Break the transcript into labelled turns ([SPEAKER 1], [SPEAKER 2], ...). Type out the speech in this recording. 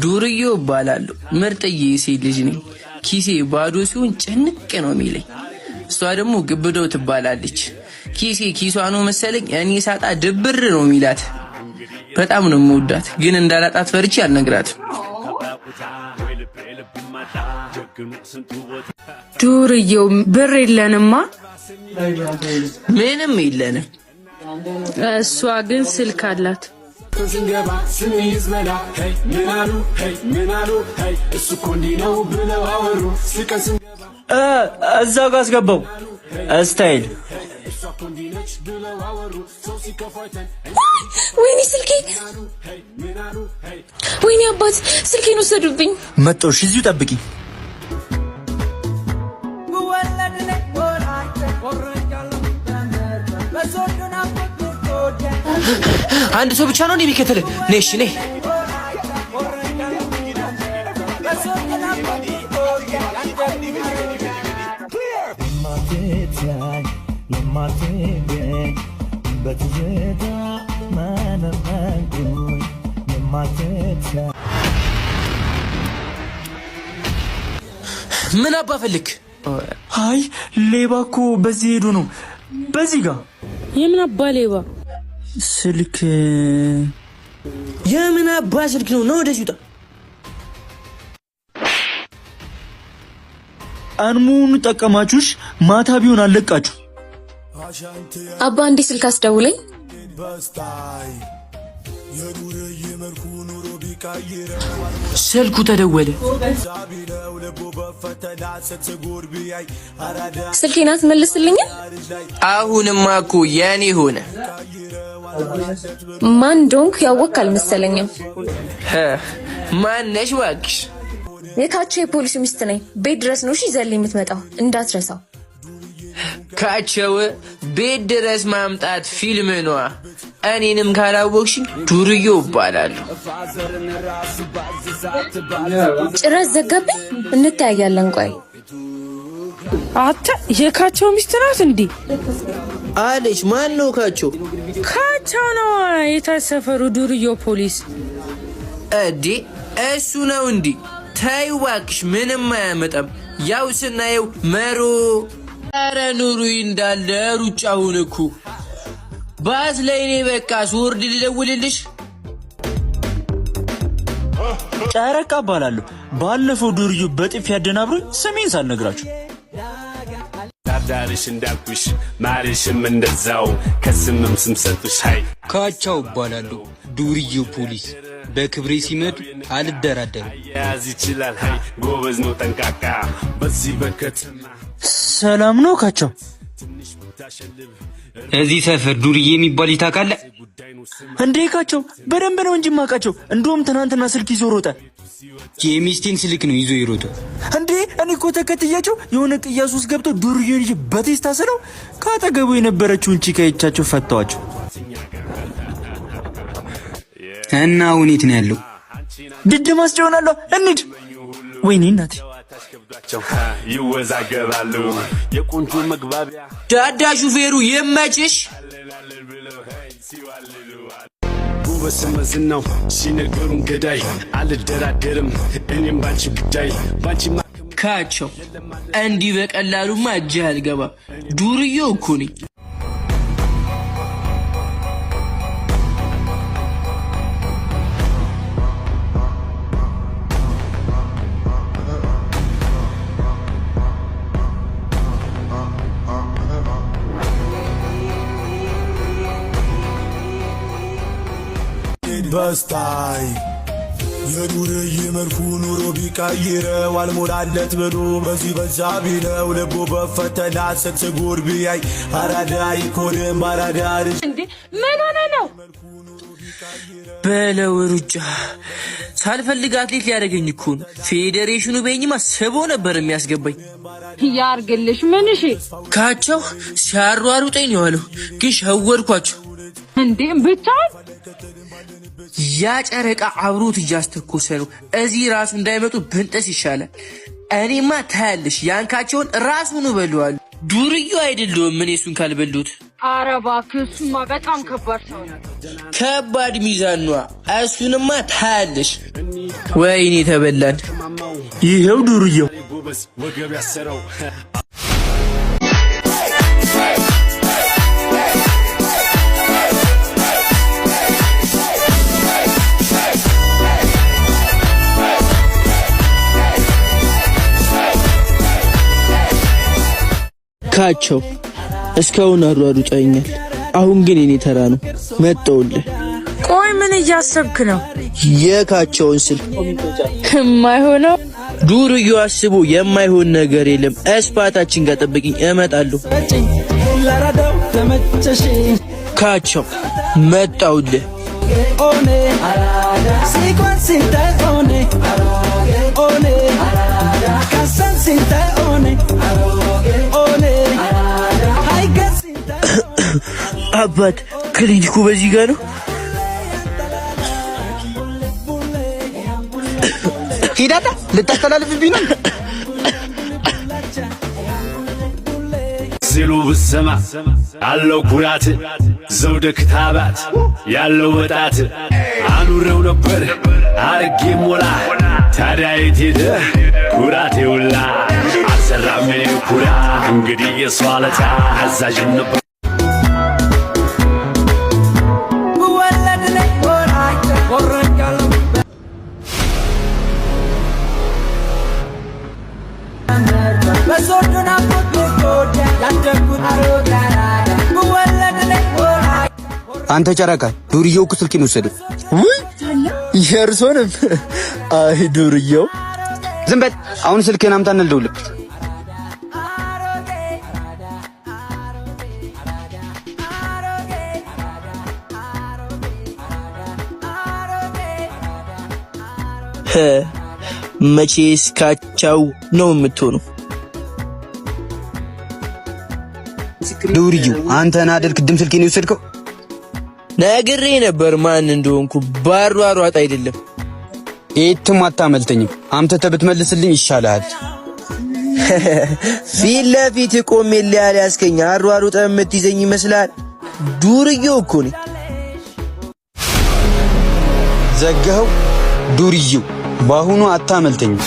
[SPEAKER 1] ዱርዬ እባላለሁ። ምርጥዬ ሴት ልጅ ነኝ። ኪሴ ባዶ ሲሆን ጭንቅ ነው የሚለኝ። እሷ ደግሞ ግብደው ትባላለች። ኪሷ ነው መሰለኝ እኔ ሳጣ ድብር ነው የሚላት። በጣም ነው የምወዳት፣ ግን እንዳላጣት ፈርቼ አልነግራትም።
[SPEAKER 2] ዱርዬው ብር የለንማ።
[SPEAKER 1] ምንም የለንም።
[SPEAKER 2] እሷ ግን ስልክ አላት።
[SPEAKER 3] ስንገባ ስንይዝ መላ ምናሉ እሱ እኮ እንዲህ ነው ብለው አወሩ።
[SPEAKER 4] እዛ ጋር አስገባው ስታይል።
[SPEAKER 5] ወይኔ ስልኬ! ወይኔ አባት ስልኬን ወሰዱብኝ።
[SPEAKER 4] መጣሁሽ፣ እዚሁ ጠብቂ።
[SPEAKER 1] አንድ ሰው ብቻ ነው የሚከተል። ነሽ ነይ። ምን አባ ፈልክ?
[SPEAKER 4] አይ ሌባ እኮ በዚህ ሄዶ ነው። በዚህ ጋር
[SPEAKER 2] የምን አባ ሌባ?
[SPEAKER 4] ስልክ
[SPEAKER 1] የምን አባ ስልክ ነው? ነው ወደዚህ ውጣ።
[SPEAKER 4] አንሙን ጠቀማችሁሽ። ማታ ቢሆን አለቃችሁ።
[SPEAKER 5] አባ እንዴ ስልክ አስደውለኝ።
[SPEAKER 1] ስልኩ ተደወለ።
[SPEAKER 5] ስልኬን አትመልስልኝ?
[SPEAKER 1] አሁንማ እኮ የኔ ሆነ።
[SPEAKER 5] ማን እንደሆንኩ ያወቅ አልመሰለኝም።
[SPEAKER 1] ማነሽ እባክሽ?
[SPEAKER 5] የካቸው የፖሊስ ሚስት ነኝ። ቤት ድረስ ነው እሺ ይዘልኝ የምትመጣው፣ እንዳትረሳው።
[SPEAKER 1] ካቸው ቤት ድረስ ማምጣት ፊልም ነዋ። እኔንም ካላወቅሽኝ ዱርዬው እባላለሁ።
[SPEAKER 5] ጭራሽ ዘጋብኝ። እንተያያለን። ቆይ
[SPEAKER 2] አታ የካቸው ሚስት ናት እንዴ
[SPEAKER 1] አለች። ማን ነው ካቸው?
[SPEAKER 2] ካቸው ነው የታሰፈሩ ዱርዬው ፖሊስ
[SPEAKER 1] እዴ እሱ ነው እንዴ? ተይ እባክሽ፣ ምንም አያመጣም። ያው ስናየው መሮ ኧረ ኑሩ እንዳለ ሩጫውን እኮ ባስ ላይ እኔ በቃ ስወርድ ልደውልልሽ።
[SPEAKER 4] ጨረቃ እባላለሁ። ባለፈው ዱርዬው በጥፊ ያደናብሩኝ ስሜን ሳልነግራችሁ።
[SPEAKER 3] ዳርዳርሽ እንዳልኩሽ ማርሽም እንደዛው ከስምም ስም ሰጡሽ። ሃይ
[SPEAKER 6] ካቸው እባላለሁ። ዱርዬው ፖሊስ በክብሬ ሲመጡ አልደራደርም።
[SPEAKER 3] ያዝ ይችላል። ሃይ ጎበዝ ነው ጠንቃቃ። በዚህ በከተማ
[SPEAKER 4] ሰላም ነው ካቸው?
[SPEAKER 6] እዚህ ሰፈር ዱርዬ የሚባል ታውቃለህ
[SPEAKER 4] እንዴ? ካቸው በደንብ ነው እንጂ ማውቃቸው። እንደውም ትናንትና ስልክ ይዞ ሮጠ።
[SPEAKER 6] የሚስቴን ስልክ ነው ይዞ ይሮጠ
[SPEAKER 4] እንዴ? እኔ እኮ ተከትያቸው የሆነ ቅያስ ውስጥ ገብቶ ዱርዬ ልጅ በቴስታ ስለው ካጠገቡ የነበረችውን ቺካ ይቻቸው ፈተዋቸው።
[SPEAKER 6] እና ሁኔት ነው ያለው።
[SPEAKER 4] ድድ ማስጨውናለሁ። እንሂድ። ወይኔ እናቴ
[SPEAKER 3] ይወዛገባሉ። የቆንጆ መግባቢያ
[SPEAKER 1] ዳዳ ሹፌሩ ይመችሽ።
[SPEAKER 3] ጉበስ መዝናው ሲነገሩን ገዳይ አልደራደርም እኔም ባንቺ ጉዳይ ባንቺ
[SPEAKER 1] ካቸው እንዲህ በቀላሉማ እጅህ አልገባ። ዱርዬው እኮ ነኝ።
[SPEAKER 7] በስታይ የዱርዬ መልኩ ኑሮ ቢቀይረው አልሞላለት ብሎ በዚህ በዛ ቢለው ልቡ በፈተና ስትጉር ቢያይ አራዳ ይኮንም አራዳ ልጅ
[SPEAKER 2] እንዴ ምን ሆነ ነው
[SPEAKER 1] በለው ሩጫ ሳልፈልግ አትሌት ሊያደርገኝ እኮ ነው። ፌዴሬሽኑ በእኝማ ስቦ ነበር የሚያስገባኝ።
[SPEAKER 2] ያርግልሽ። ምን እሺ
[SPEAKER 1] ካቸው ሲያሯሩጠኝ ነው ያለው፣ ግን ሸወድኳቸው።
[SPEAKER 2] እንዴ ብቻ
[SPEAKER 1] ያ ጨረቃ አብሮት እያስተኮሰ ነው። እዚህ ራሱ እንዳይመጡ ብንጠስ ይሻላል። እኔማ ታያለሽ ያንካቸውን ራሱን በለዋል። ዱርዬው አይደለሁም ምን እሱን ካልበሉት
[SPEAKER 2] ኧረ እባክህ እሱማ በጣም ከባድ ሰው ነው።
[SPEAKER 1] ከባድ ሚዛን ነዋ። እሱንማ ታያለሽ። ወይኔ ተበላን።
[SPEAKER 4] ይሄው ዱርዬው
[SPEAKER 3] ወገብ ያሰረው
[SPEAKER 1] ካቸው እስካሁን አሯሩጠኛል። አሁን ግን የኔ ተራ ነው። መጣሁልህ።
[SPEAKER 2] ቆይ ምን እያሰብክ ነው?
[SPEAKER 1] የካቸውን ስልክ
[SPEAKER 2] የማይሆነው
[SPEAKER 1] ዱርዬ አስቦ የማይሆን ነገር የለም። እስፓታችን ጋር ጠብቂኝ፣ እመጣለሁ። ካቸው መጣሁልህ። አባት ክሊኒኩ በዚህ ጋር ነው።
[SPEAKER 6] ሂዳታ ልታስተላልፍብኝ ነው
[SPEAKER 3] ሲሉ ብሰማ አለው ኩራት ዘውደ ክታባት ያለው ወጣት አኑረው ነበር አርጌ ሞላ ታዲያ የት ሄደ ኩራቴ ውላ አልሰራም ኩራ እንግዲህ የሷለታ አዛዥ ነበር
[SPEAKER 6] አንተ ጨረቃ ዱርዬው እኮ ስልኬን ወሰደው።
[SPEAKER 4] ውይ የእርሶንም አይ ዱርዬው
[SPEAKER 6] ዝም በል አሁን ስልኬን አምጣ እንልደውልህ።
[SPEAKER 1] መቼስ ካቻው ነው የምትሆነው።
[SPEAKER 6] ዱርዬው አንተና አይደል ቅድም ስልኬን የወሰድከው?
[SPEAKER 1] ነግሬ ነበር ማን እንደሆንኩ። ባሯሯጥ አይደለም።
[SPEAKER 6] የትም አታመልጠኝም። አምጥተህ ብትመልስልኝ ይሻላል።
[SPEAKER 1] ፊት ለፊት ቆሜ ያስከኝ አሯሩጠህ የምትይዘኝ ይመስላል? ዱርዬው እኮ ነኝ።
[SPEAKER 6] ዘጋኸው ዱርዬው። በአሁኑ አታመልጠኝም።